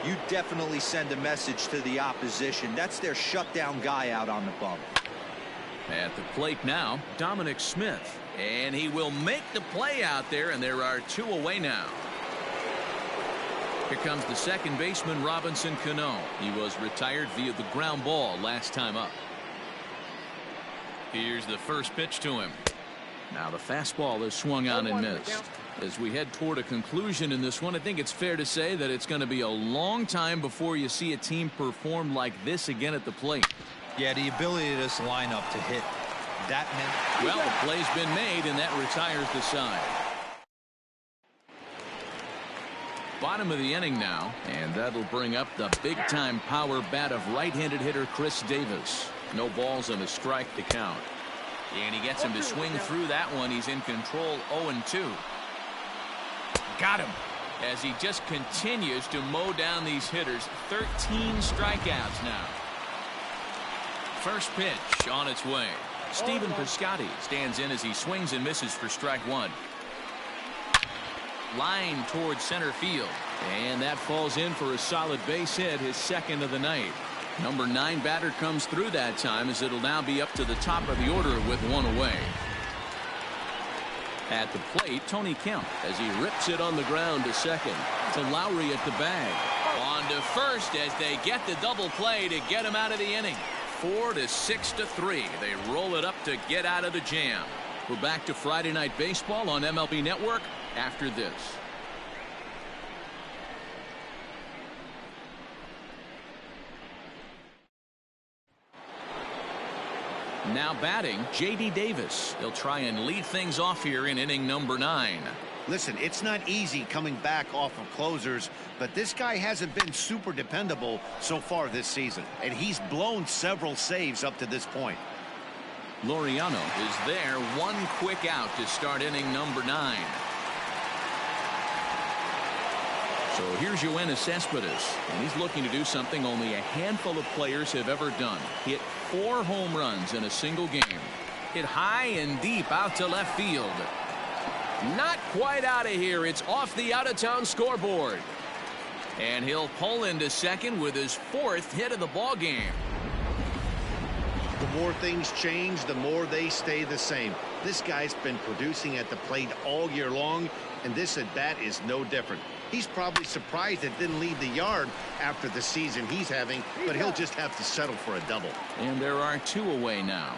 [SPEAKER 3] you definitely send a message to the opposition. That's their shutdown guy out on the bump.
[SPEAKER 1] At the plate now, Dominic Smith. And he will make the play out there, and there are 2 away now. Here comes the second baseman, Robinson Cano. He was retired via the ground ball last time up. Here's the first pitch to him. Now the fastball is swung on and missed. As we head toward a conclusion in this one, I think it's fair to say that it's going to be a long time before you see a team perform like this again at the plate.
[SPEAKER 3] Yeah, the ability of this lineup to hit that many.
[SPEAKER 1] Well, the play's been made, and that retires the side. Bottom of the inning now, and that'll bring up the big-time power bat of right-handed hitter Chris Davis. No balls and a strike to count. And he gets him to swing through that one. He's in control, 0-2. Got him. As he just continues to mow down these hitters. 13 strikeouts now. First pitch on its way. Stephen Piscotty stands in as he swings and misses for strike 1. Line towards center field. And that falls in for a solid base hit, his second of the night. Number 9 batter comes through that time as it'll now be up to the top of the order with 1 away. At the plate, Tony Kemp as he rips it on the ground to second. To Lowry at the bag. On to first as they get the double play to get him out of the inning. 4 to 6 to 3. They roll it up to get out of the jam. We're back to Friday Night Baseball on MLB Network after this. Now batting, J.D. Davis. He'll try and lead things off here in inning number 9.
[SPEAKER 2] Listen, it's not easy coming back off of closers, but this guy hasn't been super dependable so far this season, and he's blown several saves up to this point.
[SPEAKER 1] Laureano is there, one quick out to start inning number 9. So here's Yoenis Cespedes, and he's looking to do something only a handful of players have ever done. Hit 4 home runs in a single game. Hit high and deep out to left field. Not quite out of here. It's off the out-of-town scoreboard. And he'll pull into second with his 4th hit of the ball game.
[SPEAKER 2] The more things change, the more they stay the same. This guy's been producing at the plate all year long, and this at-bat is no different. He's probably surprised it didn't leave the yard after the season he's having, but he'll just have to settle for a double.
[SPEAKER 1] And there are 2 away now.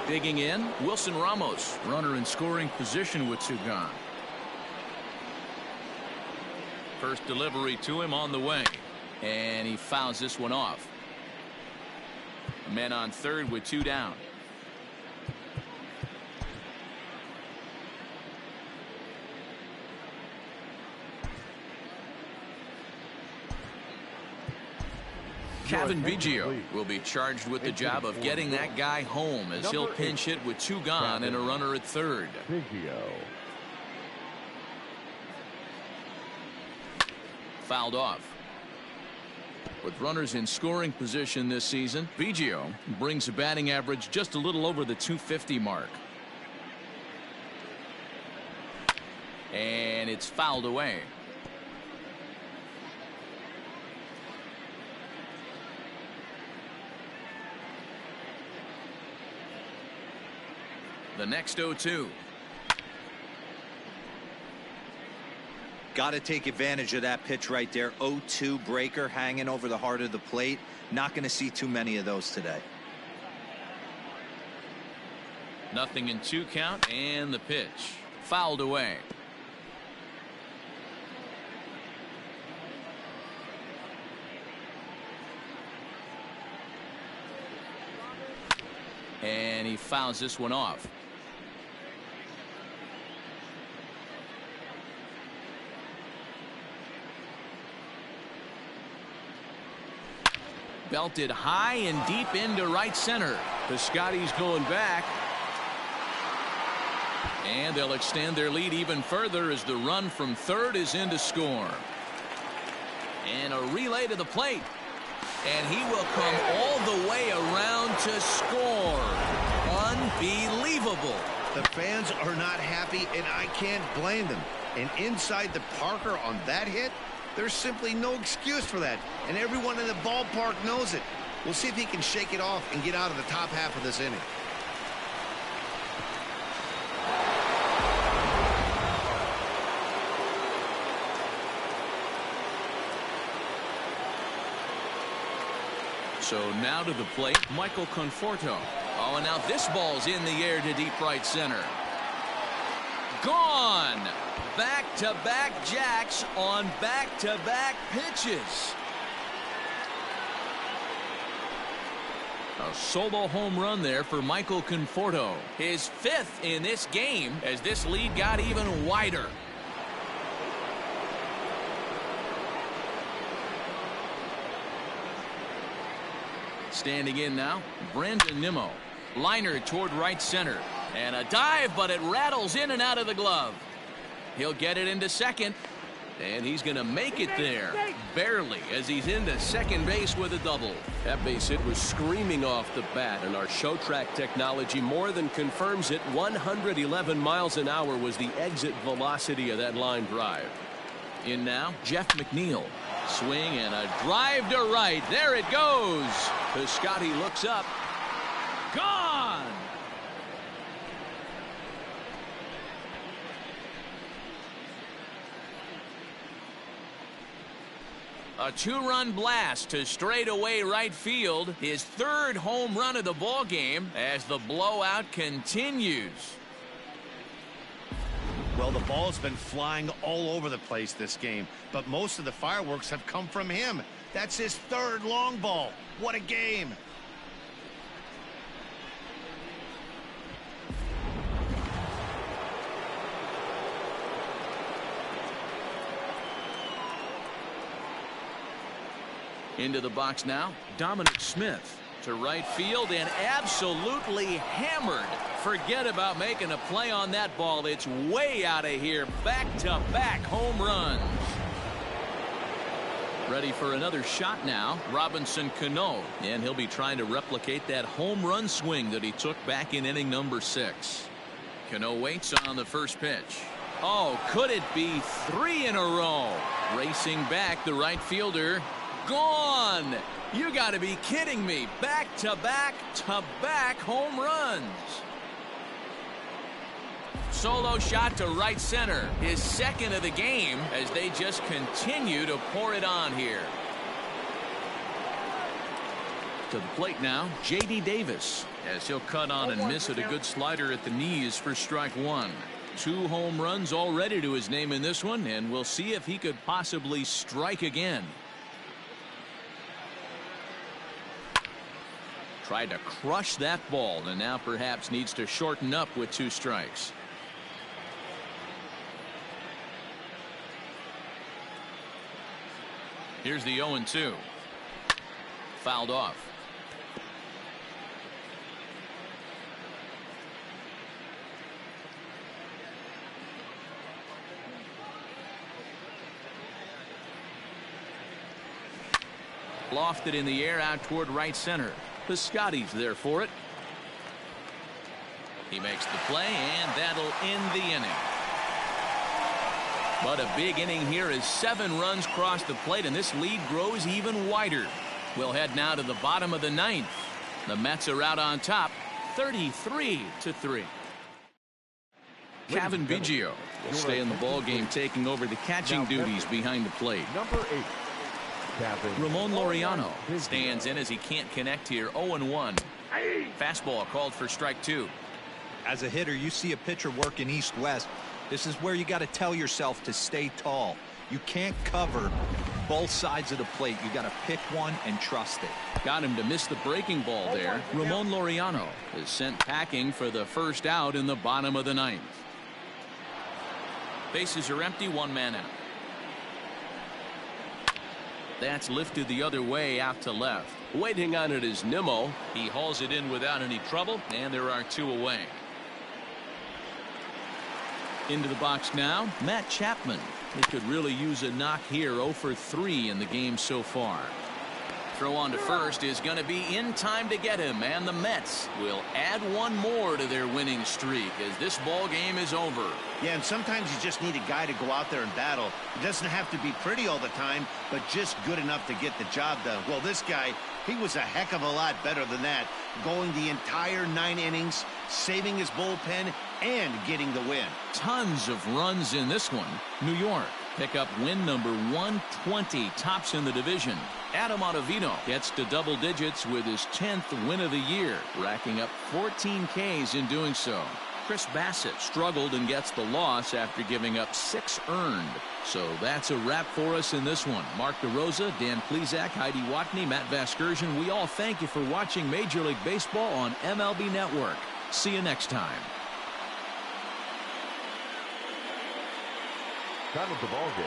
[SPEAKER 1] Digging in, Wilson Ramos, runner in scoring position with 2 gone. First delivery to him on the way, and he fouls this one off. Men on third with 2 down. Kevin Biggio will be charged with the job of getting that guy home as he'll pinch hit with 2 gone and a runner at third. Fouled off. With runners in scoring position this season, Biggio brings a batting average just a little over the .250 mark. And it's fouled away. The next 0-2.
[SPEAKER 3] Got to take advantage of that pitch right there. 0-2 breaker hanging over the heart of the plate. Not going to see too many of those today.
[SPEAKER 1] Nothing in 2 count, and the pitch fouled away. And he fouls this one off. Belted high and deep into right center. Piscotty's going back. And they'll extend their lead even further as the run from third is in to score. And a relay to the plate. And he will come all the way around to score. Unbelievable.
[SPEAKER 2] The fans are not happy, and I can't blame them. And inside the Parker on that hit, there's simply no excuse for that. And everyone in the ballpark knows it. We'll see if he can shake it off and get out of the top half of this inning.
[SPEAKER 1] So now to the plate, Michael Conforto. Oh, and now this ball's in the air to deep right center. Gone! Back-to-back jacks on back-to-back pitches. A solo home run there for Michael Conforto. His 5th in this game as this lead got even wider. Standing in now, Brandon Nimmo. Liner toward right center. And a dive, but it rattles in and out of the glove. He'll get it into second. And he's going to make it there. Barely, as he's into second base with a double.
[SPEAKER 5] That base hit was screaming off the bat, and our show track technology more than confirms it. 111 miles an hour was the exit velocity of that line drive.
[SPEAKER 1] In now, Jeff McNeil. Swing and a drive to right. There it goes. Piscotty looks up. Gone. A two-run blast to straightaway right field. His third home run of the ball game as the blowout continues.
[SPEAKER 2] Well, the ball's been flying all over the place this game, but most of the fireworks have come from him. That's his third long ball. What a game.
[SPEAKER 1] Into the box now, Dominic Smith to right field and absolutely hammered. Forget about making a play on that ball. It's way out of here. Back-to-back home runs. Ready for another shot now, Robinson Cano, and he'll be trying to replicate that home run swing that he took back in inning number 6. Cano waits on the first pitch. Oh, could it be 3 in a row? Racing back, the right fielder. Gone! You got to be kidding me. Back-to-back-to-back home runs. Solo shot to right center. His second of the game as they just continue to pour it on here. To the plate now, J.D. Davis, as he'll cut on and miss at a good slider at the knees for strike 1. 2 home runs already to his name in this one, and we'll see if he could possibly strike again. Tried to crush that ball and now perhaps needs to shorten up with 2 strikes. Here's the 0-2. Fouled off. Lofted in the air out toward right center. Piscotty's there for it. He makes the play, and that'll end the inning. But a big inning here as 7 runs cross the plate, and this lead grows even wider. We'll head now to the bottom of the 9th. The Mets are out on top, 33-3. Kevin Biggio will stay in the ball game, taking over the catching duties behind the plate.
[SPEAKER 6] Number 8.
[SPEAKER 1] Ramon Laureano stands in as he can't connect here. 0-1. Fastball called for strike 2.
[SPEAKER 3] As a hitter, you see a pitcher working east-west. This is where you got to tell yourself to stay tall. You can't cover both sides of the plate. You got to pick one and trust it.
[SPEAKER 1] Got him to miss the breaking ball there. Ramon Laureano is sent packing for the first out in the bottom of the 9th. Bases are empty, 1 man out. That's lifted the other way out to left.
[SPEAKER 5] Waiting on it is Nimmo.
[SPEAKER 1] He hauls it in without any trouble, and there are 2 away. Into the box now, Matt Chapman. He could really use a knock here. 0 for 3 in the game so far. Throw on to first is going to be in time to get him, and the Mets will add 1 more to their winning streak as this ball game is over.
[SPEAKER 2] Yeah, and sometimes you just need a guy to go out there and battle. It doesn't have to be pretty all the time, but just good enough to get the job done. Well, this guy, he was a heck of a lot better than that, going the entire 9 innings, saving his bullpen, and getting the win.
[SPEAKER 1] Tons of runs in this one. New York pick up win number 120, tops in the division. Adam Ottavino gets to double digits with his 10th win of the year, racking up 14 Ks in doing so. Chris Bassett struggled and gets the loss after giving up 6 earned. So that's a wrap for us in this one. Mark DeRosa, Dan Plesac, Heidi Watney, Matt Vasgersian, we all thank you for watching Major League Baseball on MLB Network. See you next time.
[SPEAKER 6] Time of the ball game,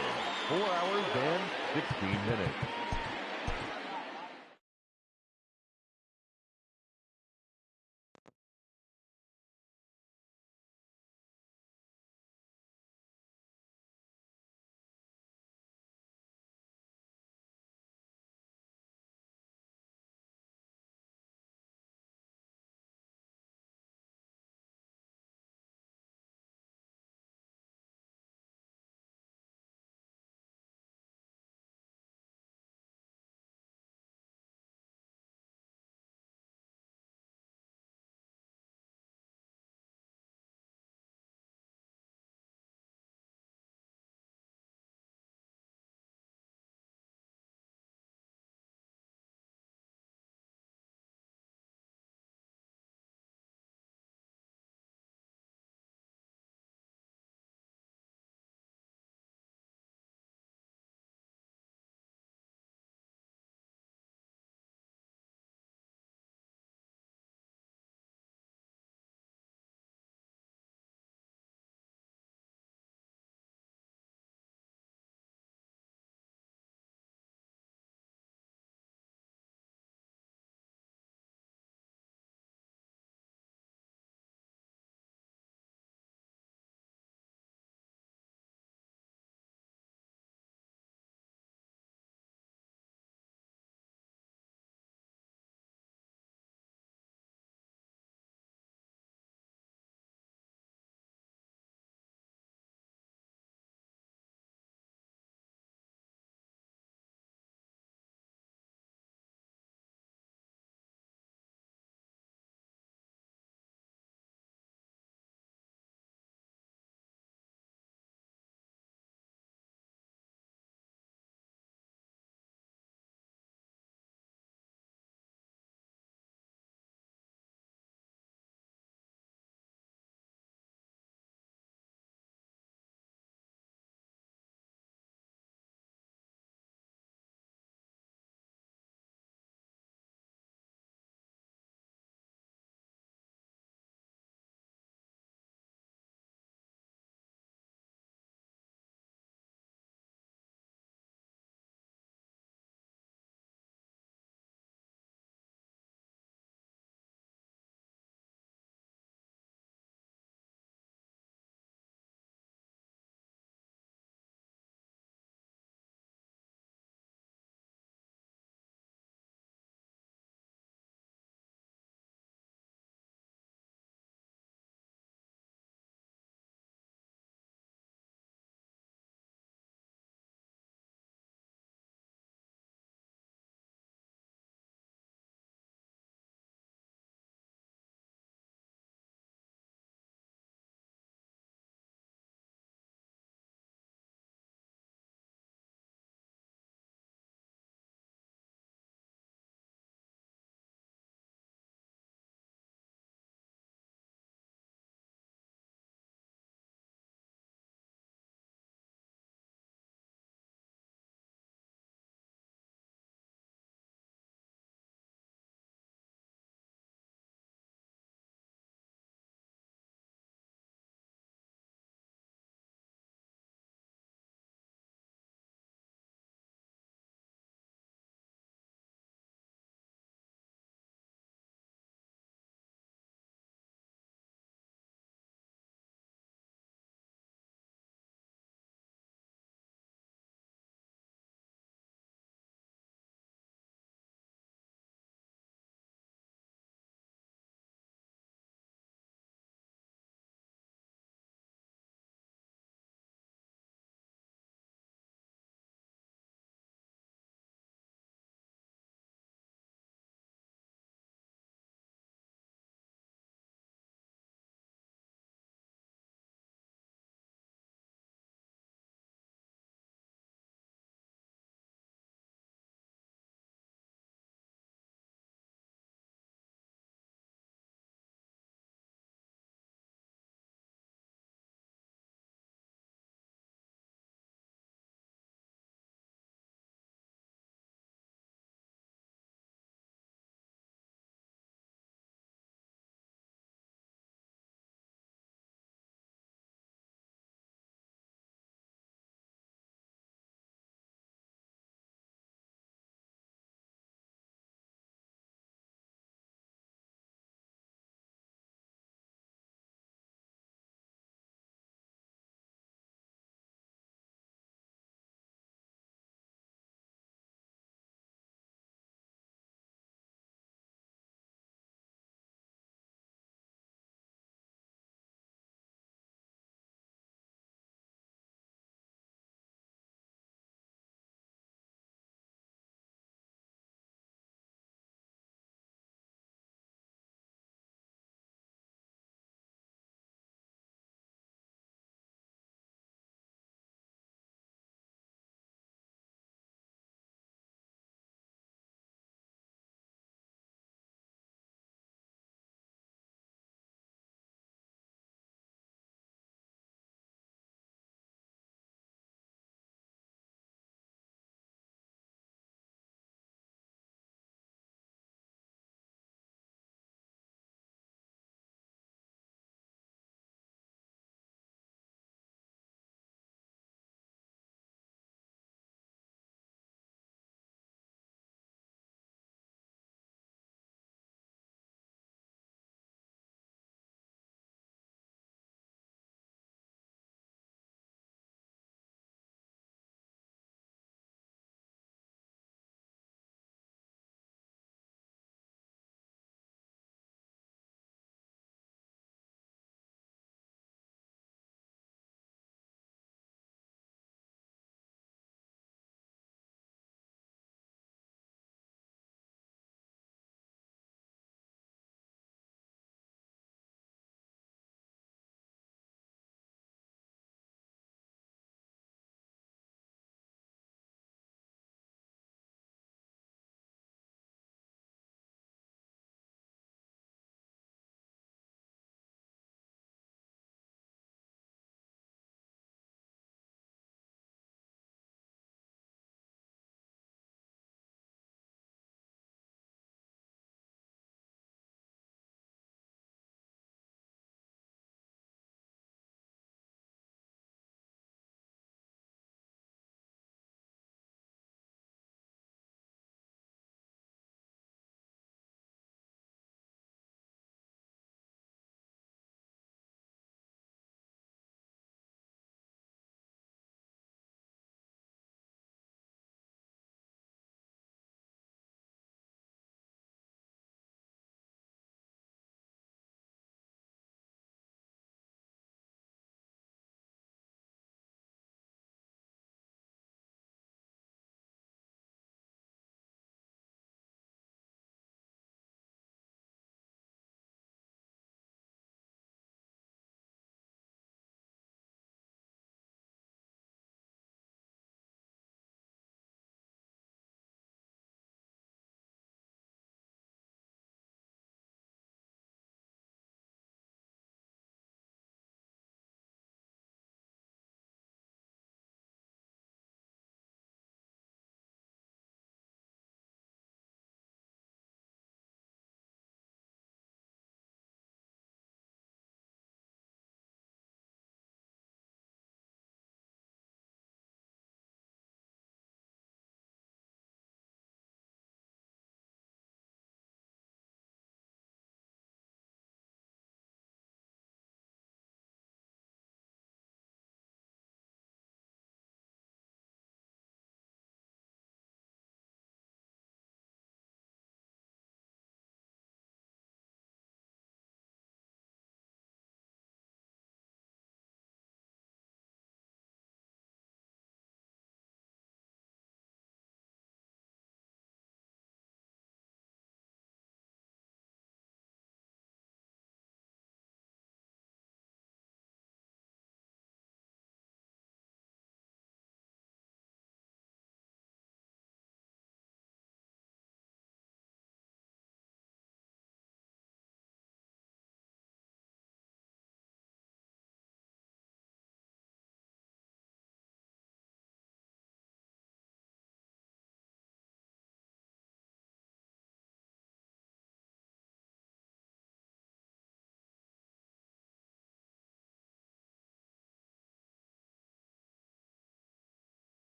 [SPEAKER 6] 4 hours and 16 minutes.